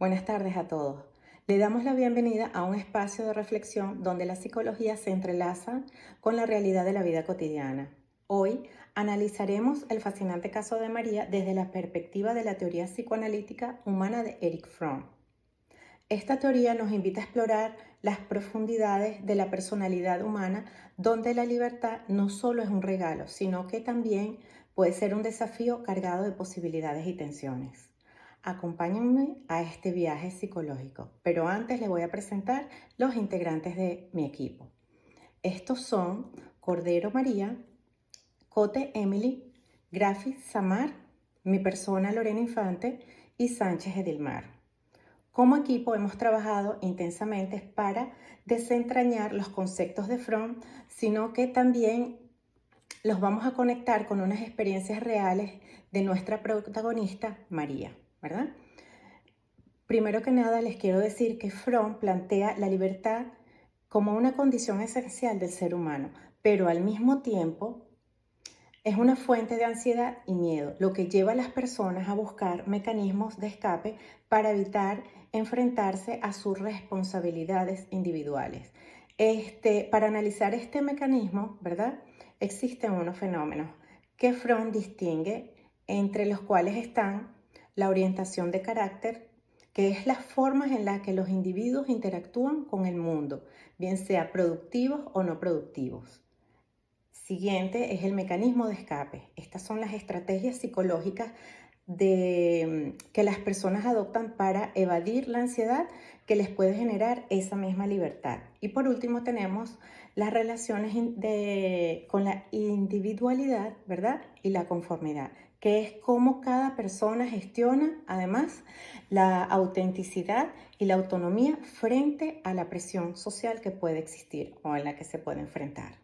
Buenas tardes a todos. Le damos la bienvenida a un espacio de reflexión donde la psicología se entrelaza con la realidad de la vida cotidiana. Hoy analizaremos el fascinante caso de María desde la perspectiva de la teoría psicoanalítica humana de Erich Fromm. Esta teoría nos invita a explorar las profundidades de la personalidad humana, donde la libertad no solo es un regalo, sino que también puede ser un desafío cargado de posibilidades y tensiones. Acompáñenme a este viaje psicológico, pero antes les voy a presentar los integrantes de mi equipo. Estos son Cordero María, Cote Emily, Grafi Samar, mi persona Lorena Infante y Sánchez Edilmar. Como equipo hemos trabajado intensamente para desentrañar los conceptos de Fromm, sino que también los vamos a conectar con unas experiencias reales de nuestra protagonista, María, ¿verdad? Primero que nada les quiero decir que Fromm plantea la libertad como una condición esencial del ser humano, pero al mismo tiempo es una fuente de ansiedad y miedo, lo que lleva a las personas a buscar mecanismos de escape para evitar enfrentarse a sus responsabilidades individuales. Para analizar este mecanismo, ¿verdad? Existen unos fenómenos que Fromm distingue, entre los cuales están la orientación de carácter, que es las formas en las que los individuos interactúan con el mundo, bien sea productivos o no productivos. Siguiente es el mecanismo de escape. Estas son las estrategias psicológicas que las personas adoptan para evadir la ansiedad que les puede generar esa misma libertad. Y por último tenemos las relaciones con la individualidad, ¿verdad? Y la conformidad, que es cómo cada persona gestiona además la autenticidad y la autonomía frente a la presión social que puede existir o en la que se puede enfrentar.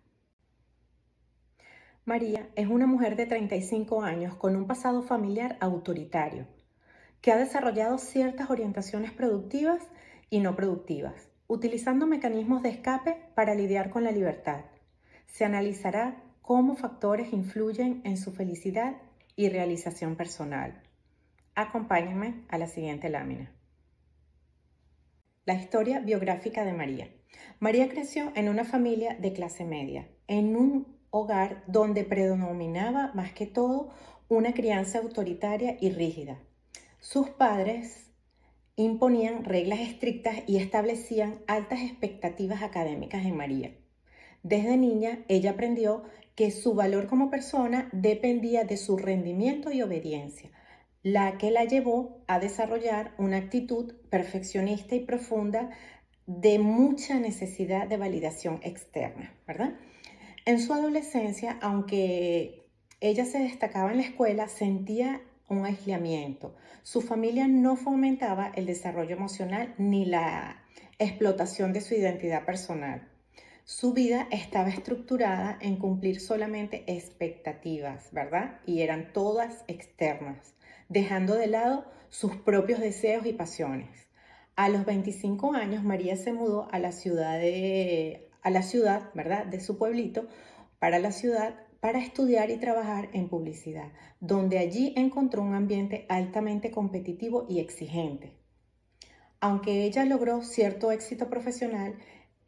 María es una mujer de 35 años con un pasado familiar autoritario, que ha desarrollado ciertas orientaciones productivas y no productivas, utilizando mecanismos de escape para lidiar con la libertad. Se analizará cómo factores influyen en su felicidad y realización personal. Acompáñenme a la siguiente lámina. La historia biográfica de María. María creció en una familia de clase media, en un hogar donde predominaba más que todo una crianza autoritaria y rígida. Sus padres imponían reglas estrictas y establecían altas expectativas académicas en María. Desde niña, ella aprendió que su valor como persona dependía de su rendimiento y obediencia, la que la llevó a desarrollar una actitud perfeccionista y profunda de mucha necesidad de validación externa, ¿verdad? En su adolescencia, aunque ella se destacaba en la escuela, sentía un aislamiento. Su familia no fomentaba el desarrollo emocional ni la explotación de su identidad personal. Su vida estaba estructurada en cumplir solamente expectativas, ¿verdad? Y eran todas externas, dejando de lado sus propios deseos y pasiones. A los 25 años, María se mudó a la ciudad, ¿verdad? De su pueblito, para la ciudad, para estudiar y trabajar en publicidad, donde allí encontró un ambiente altamente competitivo y exigente. Aunque ella logró cierto éxito profesional,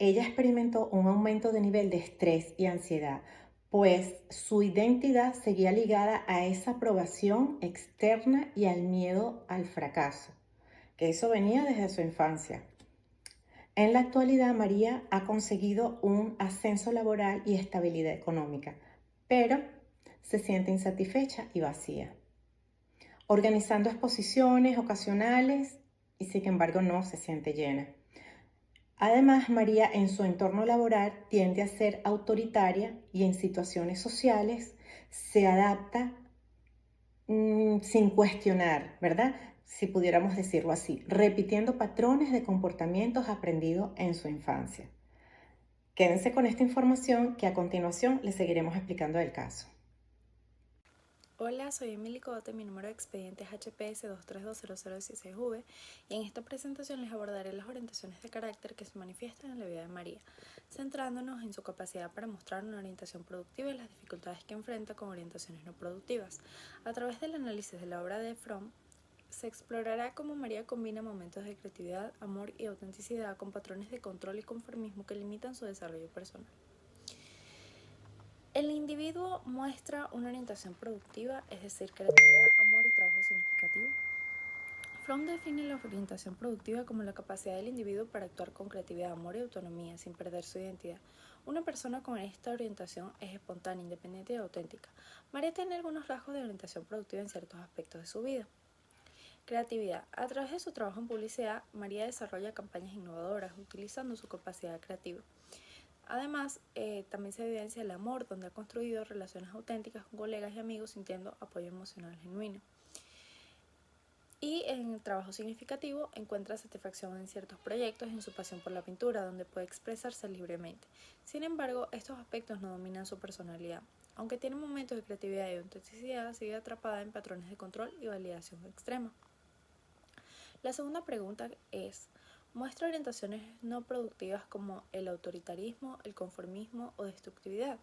ella experimentó un aumento de nivel de estrés y ansiedad, pues su identidad seguía ligada a esa aprobación externa y al miedo al fracaso, que eso venía desde su infancia. En la actualidad, María ha conseguido un ascenso laboral y estabilidad económica, pero se siente insatisfecha y vacía, organizando exposiciones ocasionales y sin embargo no se siente llena. Además, María en su entorno laboral tiende a ser autoritaria y en situaciones sociales se adapta sin cuestionar, ¿verdad? Si pudiéramos decirlo así, repitiendo patrones de comportamientos aprendidos en su infancia. Quédense con esta información que a continuación les seguiremos explicando el caso. Hola, soy Emily Cote, mi número de expediente es HPS 2320016V y en esta presentación les abordaré las orientaciones de carácter que se manifiestan en la vida de María, centrándonos en su capacidad para mostrar una orientación productiva y las dificultades que enfrenta con orientaciones no productivas. A través del análisis de la obra de Fromm, se explorará cómo María combina momentos de creatividad, amor y autenticidad con patrones de control y conformismo que limitan su desarrollo personal. El individuo muestra una orientación productiva, es decir, creatividad, amor y trabajo significativo. Fromm define la orientación productiva como la capacidad del individuo para actuar con creatividad, amor y autonomía, sin perder su identidad. Una persona con esta orientación es espontánea, independiente y auténtica. María tiene algunos rasgos de orientación productiva en ciertos aspectos de su vida. Creatividad. A través de su trabajo en publicidad, María desarrolla campañas innovadoras, utilizando su capacidad creativa. Además, también se evidencia el amor, donde ha construido relaciones auténticas con colegas y amigos, sintiendo apoyo emocional genuino. Y en el trabajo significativo encuentra satisfacción en ciertos proyectos y en su pasión por la pintura, donde puede expresarse libremente. Sin embargo, estos aspectos no dominan su personalidad. Aunque tiene momentos de creatividad y autenticidad, sigue atrapada en patrones de control y validación extrema. La segunda pregunta es: ¿muestra orientaciones no productivas como el autoritarismo, el conformismo o destructividad?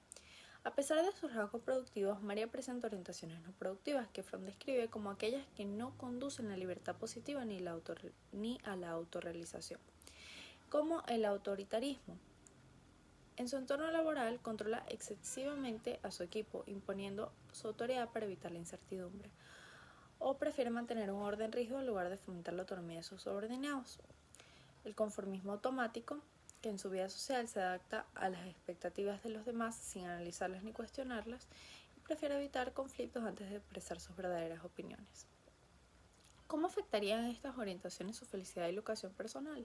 A pesar de sus rasgos productivos, María presenta orientaciones no productivas que Fromm describe como aquellas que no conducen a la libertad positiva ni a la autorrealización, como el autoritarismo. En su entorno laboral, controla excesivamente a su equipo, imponiendo su autoridad para evitar la incertidumbre, o prefiere mantener un orden rígido en lugar de fomentar la autonomía de sus subordinados. El conformismo automático, que en su vida social se adapta a las expectativas de los demás sin analizarlas ni cuestionarlas, y prefiere evitar conflictos antes de expresar sus verdaderas opiniones. ¿Cómo afectarían estas orientaciones su felicidad y educación personal?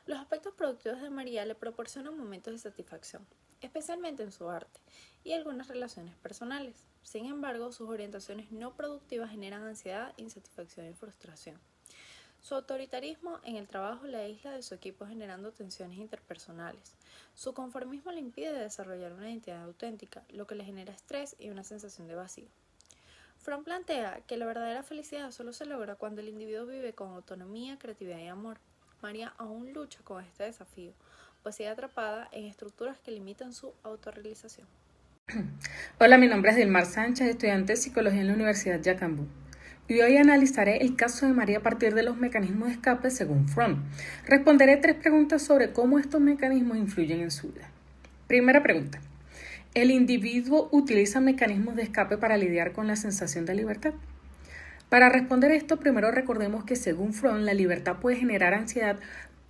Los aspectos productivos de María le proporcionan momentos de satisfacción, especialmente en su arte, y algunas relaciones personales. Sin embargo, sus orientaciones no productivas generan ansiedad, insatisfacción y frustración. Su autoritarismo en el trabajo la aísla de su equipo, generando tensiones interpersonales. Su conformismo le impide desarrollar una identidad auténtica, lo que le genera estrés y una sensación de vacío. Fromm plantea que la verdadera felicidad solo se logra cuando el individuo vive con autonomía, creatividad y amor. María aún lucha con este desafío, pues sigue atrapada en estructuras que limitan su autorrealización. Hola, mi nombre es Dilmar Sánchez, estudiante de Psicología en la Universidad Yacambú. Y hoy analizaré el caso de María a partir de los mecanismos de escape según Fromm. Responderé 3 preguntas sobre cómo estos mecanismos influyen en su vida. Primera pregunta: ¿el individuo utiliza mecanismos de escape para lidiar con la sensación de libertad? Para responder esto, primero recordemos que según Fromm, la libertad puede generar ansiedad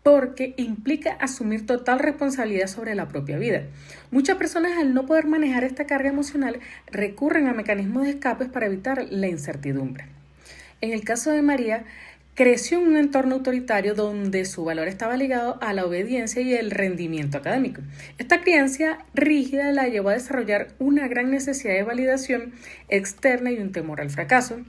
porque implica asumir total responsabilidad sobre la propia vida. Muchas personas, al no poder manejar esta carga emocional, recurren a mecanismos de escape para evitar la incertidumbre. En el caso de María, creció en un entorno autoritario donde su valor estaba ligado a la obediencia y el rendimiento académico. Esta crianza rígida la llevó a desarrollar una gran necesidad de validación externa y un temor al fracaso.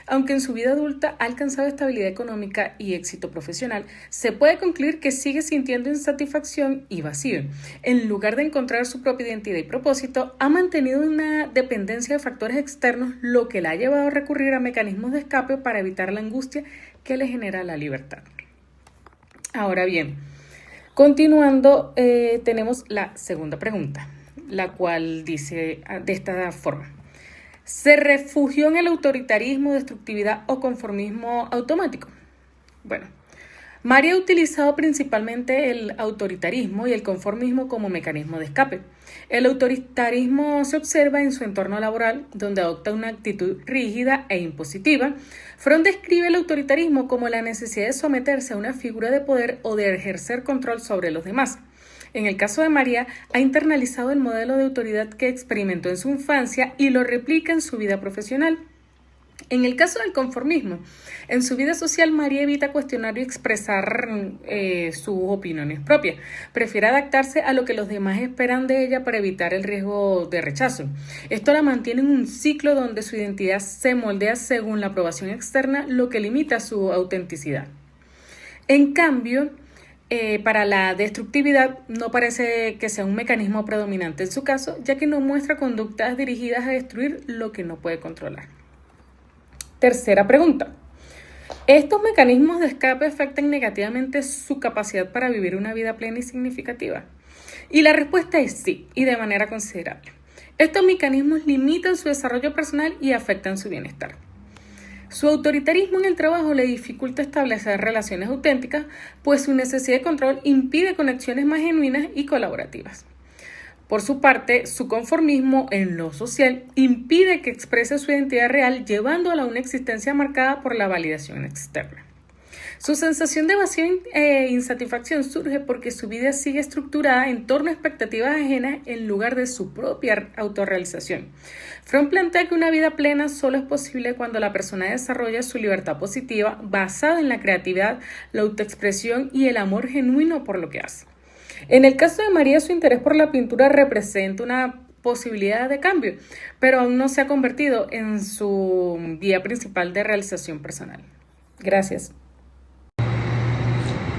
Aunque en su vida adulta ha alcanzado estabilidad económica y éxito profesional, se puede concluir que sigue sintiendo insatisfacción y vacío. En lugar de encontrar su propia identidad y propósito, ha mantenido una dependencia de factores externos, lo que la ha llevado a recurrir a mecanismos de escape para evitar la angustia que le genera la libertad. Ahora bien, continuando, tenemos la segunda pregunta, la cual dice de esta forma: ¿se refugió en el autoritarismo, destructividad o conformismo automático? Bueno, María ha utilizado principalmente el autoritarismo y el conformismo como mecanismo de escape. El autoritarismo se observa en su entorno laboral, donde adopta una actitud rígida e impositiva. Fromm describe el autoritarismo como la necesidad de someterse a una figura de poder o de ejercer control sobre los demás. En el caso de María, ha internalizado el modelo de autoridad que experimentó en su infancia y lo replica en su vida profesional. En el caso del conformismo, en su vida social, María evita cuestionar y expresar sus opiniones propias. Prefiere adaptarse a lo que los demás esperan de ella para evitar el riesgo de rechazo. Esto la mantiene en un ciclo donde su identidad se moldea según la aprobación externa, lo que limita su autenticidad. En cambio, para la destructividad no parece que sea un mecanismo predominante en su caso, ya que no muestra conductas dirigidas a destruir lo que no puede controlar. Tercera pregunta: ¿estos mecanismos de escape afectan negativamente su capacidad para vivir una vida plena y significativa? Y la respuesta es sí, y de manera considerable. Estos mecanismos limitan su desarrollo personal y afectan su bienestar. Su autoritarismo en el trabajo le dificulta establecer relaciones auténticas, pues su necesidad de control impide conexiones más genuinas y colaborativas. Por su parte, su conformismo en lo social impide que exprese su identidad real, llevándola a una existencia marcada por la validación externa. Su sensación de vacío e insatisfacción surge porque su vida sigue estructurada en torno a expectativas ajenas en lugar de su propia autorrealización. Fromm plantea que una vida plena solo es posible cuando la persona desarrolla su libertad positiva basada en la creatividad, la autoexpresión y el amor genuino por lo que hace. En el caso de María, su interés por la pintura representa una posibilidad de cambio, pero aún no se ha convertido en su vía principal de realización personal. Gracias.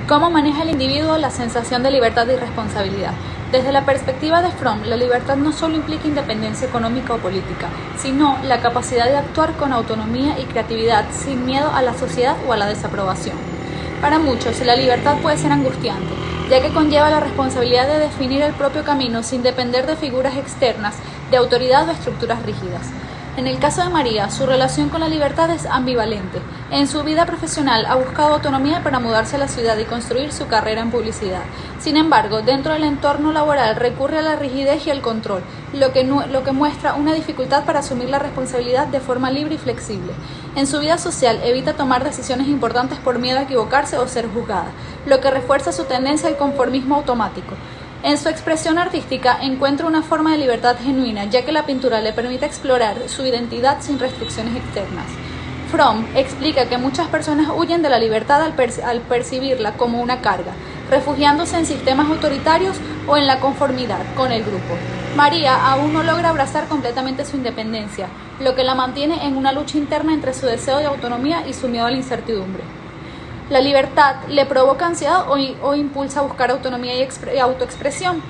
¿Cómo maneja el individuo la sensación de libertad y responsabilidad? Desde la perspectiva de Fromm, la libertad no solo implica independencia económica o política, sino la capacidad de actuar con autonomía y creatividad sin miedo a la sociedad o a la desaprobación. Para muchos, la libertad puede ser angustiante, ya que conlleva la responsabilidad de definir el propio camino sin depender de figuras externas, de autoridad o estructuras rígidas. En el caso de María, su relación con la libertad es ambivalente. En su vida profesional ha buscado autonomía para mudarse a la ciudad y construir su carrera en publicidad. Sin embargo, dentro del entorno laboral recurre a la rigidez y al control, lo que muestra una dificultad para asumir la responsabilidad de forma libre y flexible. En su vida social evita tomar decisiones importantes por miedo a equivocarse o ser juzgada, lo que refuerza su tendencia al conformismo automático. En su expresión artística encuentra una forma de libertad genuina, ya que la pintura le permite explorar su identidad sin restricciones externas. Fromm explica que muchas personas huyen de la libertad al percibirla como una carga, refugiándose en sistemas autoritarios o en la conformidad con el grupo. María aún no logra abrazar completamente su independencia, lo que la mantiene en una lucha interna entre su deseo de autonomía y su miedo a la incertidumbre. La libertad le provoca ansiedad o impulsa a buscar autonomía y autoexpresión.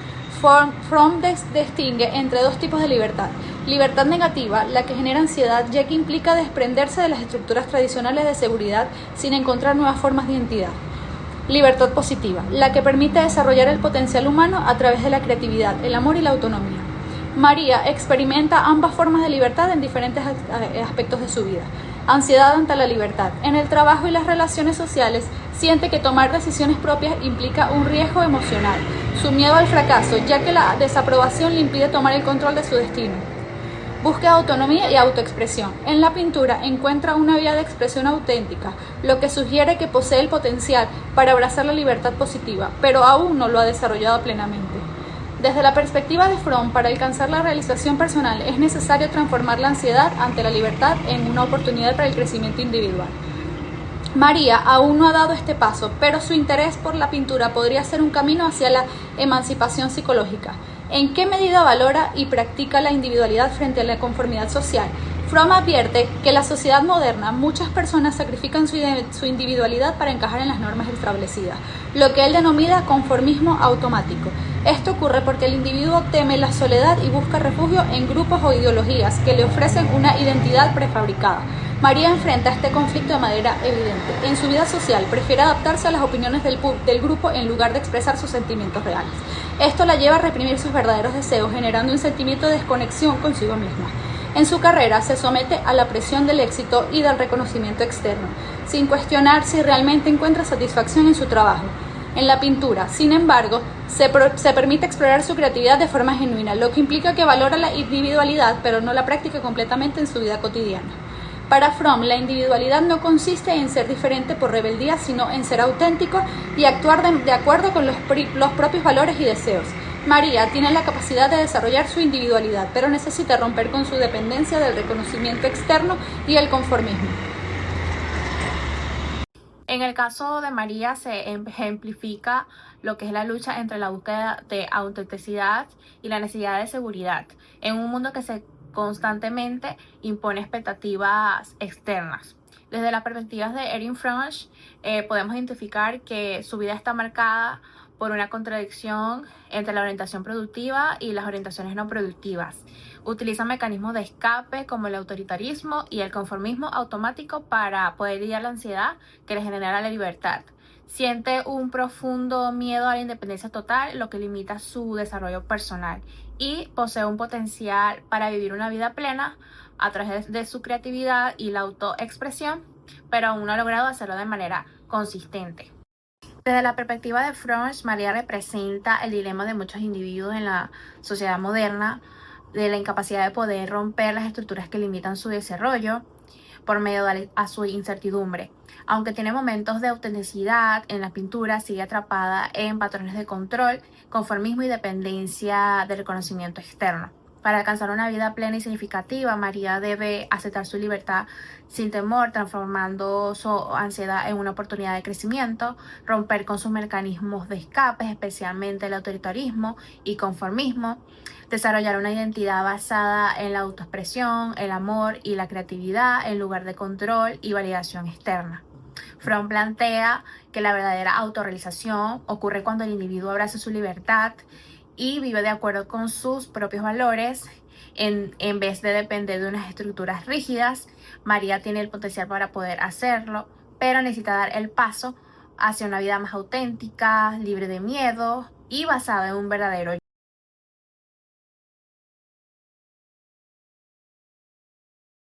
Fromm distingue entre dos tipos de libertad. Libertad negativa, la que genera ansiedad ya que implica desprenderse de las estructuras tradicionales de seguridad sin encontrar nuevas formas de identidad. Libertad positiva, la que permite desarrollar el potencial humano a través de la creatividad, el amor y la autonomía. María experimenta ambas formas de libertad en diferentes aspectos de su vida. Ansiedad ante la libertad. En el trabajo y las relaciones sociales, siente que tomar decisiones propias implica un riesgo emocional. Su miedo al fracaso, ya que la desaprobación le impide tomar el control de su destino. Busca autonomía y autoexpresión. En la pintura encuentra una vía de expresión auténtica, lo que sugiere que posee el potencial para abrazar la libertad positiva, pero aún no lo ha desarrollado plenamente. Desde la perspectiva de Fromm, para alcanzar la realización personal es necesario transformar la ansiedad ante la libertad en una oportunidad para el crecimiento individual. María aún no ha dado este paso, pero su interés por la pintura podría ser un camino hacia la emancipación psicológica. ¿En qué medida valora y practica la individualidad frente a la conformidad social? Fromm advierte que en la sociedad moderna muchas personas sacrifican su individualidad para encajar en las normas establecidas, lo que él denomina conformismo automático. Esto ocurre porque el individuo teme la soledad y busca refugio en grupos o ideologías que le ofrecen una identidad prefabricada. María enfrenta este conflicto de manera evidente. En su vida social prefiere adaptarse a las opiniones del grupo en lugar de expresar sus sentimientos reales. Esto la lleva a reprimir sus verdaderos deseos, generando un sentimiento de desconexión consigo misma. En su carrera se somete a la presión del éxito y del reconocimiento externo, sin cuestionar si realmente encuentra satisfacción en su trabajo. En la pintura, sin embargo, se permite explorar su creatividad de forma genuina, lo que implica que valora la individualidad, pero no la practica completamente en su vida cotidiana. Para Fromm, la individualidad no consiste en ser diferente por rebeldía, sino en ser auténtico y actuar de acuerdo con los propios valores y deseos. María tiene la capacidad de desarrollar su individualidad, pero necesita romper con su dependencia del reconocimiento externo y el conformismo. En el caso de María se ejemplifica lo que es la lucha entre la búsqueda de autenticidad y la necesidad de seguridad en un mundo que se constantemente impone expectativas externas. Desde las perspectivas de Erich Fromm, podemos identificar que su vida está marcada por una contradicción entre la orientación productiva y las orientaciones no productivas. Utiliza mecanismos de escape como el autoritarismo y el conformismo automático para poder lidiar la ansiedad que le genera la libertad. Siente un profundo miedo a la independencia total, lo que limita su desarrollo personal, y posee un potencial para vivir una vida plena a través de su creatividad y la autoexpresión, pero aún no ha logrado hacerlo de manera consistente. Desde la perspectiva de Freud, María representa el dilema de muchos individuos en la sociedad moderna, de la incapacidad de poder romper las estructuras que limitan su desarrollo por medio a su incertidumbre. Aunque tiene momentos de autenticidad en la pintura, sigue atrapada en patrones de control, conformismo y dependencia del reconocimiento externo. Para alcanzar una vida plena y significativa, María debe aceptar su libertad sin temor, transformando su ansiedad en una oportunidad de crecimiento, romper con sus mecanismos de escape, especialmente el autoritarismo y conformismo, desarrollar una identidad basada en la autoexpresión, el amor y la creatividad en lugar de control y validación externa. Fromm plantea que la verdadera autorrealización ocurre cuando el individuo abraza su libertad y vive de acuerdo con sus propios valores en vez de depender de unas estructuras rígidas. María tiene el potencial para poder hacerlo, pero necesita dar el paso hacia una vida más auténtica, libre de miedo y basada en un verdadero yo.